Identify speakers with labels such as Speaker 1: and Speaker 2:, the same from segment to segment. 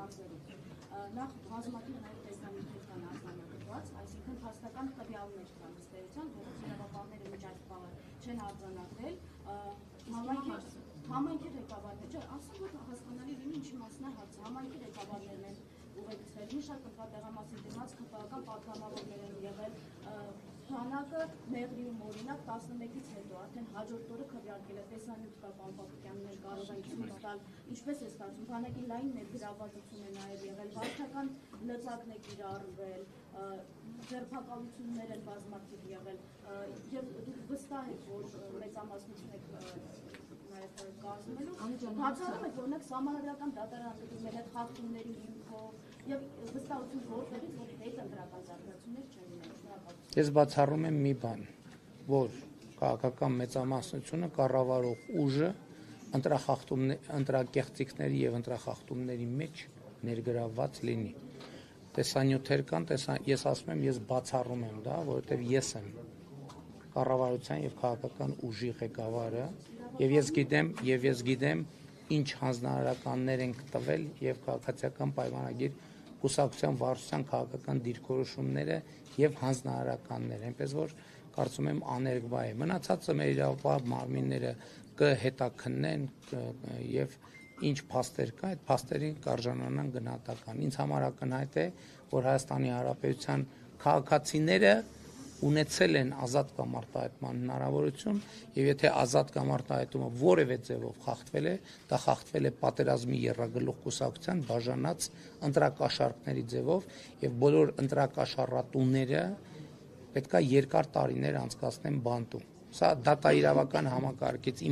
Speaker 1: հարցերով։ Նախ բազմաթիվ նաև տեսանյութեր կան արձանագրված, այսինքն փաստական տվյալներ կան ըստ էության, որոնց իրավապահները մինչ այդ պահը չեն արձանագրել, համայնքի ղեկավարները, ասեմ, որ հասկանալի լինի ինչի մասն է հարցը, համայնքի ղեկավարներն են ուղեկցվել, մի շարք ընտրատեղամասի դիմաց ԿՊԱ-կան պատգամավորներ են եղել, բանակը Մեղրիում օրինակ 11-ից հետո արդեն հաջորդ օրը քվեարկել է, տեսանյութ կա պարոն Պապիկյաններ կարող են ցույց տալ, ինչպես է ստացվում, բանակի լայն ներգրավվածություն է նաև եղել, վարչական լծակն է կիրառվել, ձերբակալություններ են բազմաթիվ եղել, եւ դուք վստահ եք, որ մեծամասնություն եք նաև կազմելու, բացառում եք, օրինակ սահմանադրական դատարանների հետ խախտումների հիմքով եւ վստահություն որտեղից որ հետ ընտրական զարգացումներ չեն լինելու։
Speaker 2: Ես բացառում եմ մի բան, որ քաղաքական մեծամասնությունը կառավարող ուժը ընտրակեղծիքների եւ ընտրախախտումների մեջ ներգրավված լինի։ Տեսանյութեր կան, ես ասում եմ, ես բացառում եմ դա, որովհետեւ ես եմ կառավարության եւ քաղաքական ուժի ղեկավարը եւ ես գիտեմ ինչ հանձնարարականներ ենք տվել եւ քաղաքացիական պայմանագիր կուսակցության վարչության քաղաքական դիրքորոշումները եւ հանձնարարականներ, այնպես որ կարծում եմ աներկբա է։ Մնացածը մեր իրավապահ մարմինները կհետաքննեն եւ ինչ փաստեր կա, այդ փաստերին կարժանանան գնահատական։ Ինձ համար ակնհայտ է, որ Հայաստանի Հանրապետության քաղաքացիները ունեցել են ազատ կամ արտահայտման հնարավորություն եւ եթե ազատ կամ արտահայտումը որևէ ձևով խախտվել է, դա խախտվել է պատերազմի եռագլուխ կուսակցության բաժանած ընտրակաշառքների ձևով եւ բոլոր ընտրակաշառատուները պետքա երկար տարիներ անցկացնեն բանտում։ Սա դատաիրավական համակարգից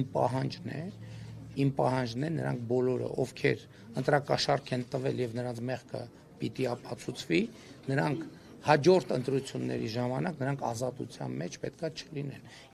Speaker 2: իմ պահանջն է նրանք բոլորը, ովքեր ընտրակաշառք են տվել եւ նրանց մեղքը պիտի ապացուցվի, նրանք հաջորդ ընտրությունների ժամանակ նրանք ազատության մեջ պետքա չլինեն։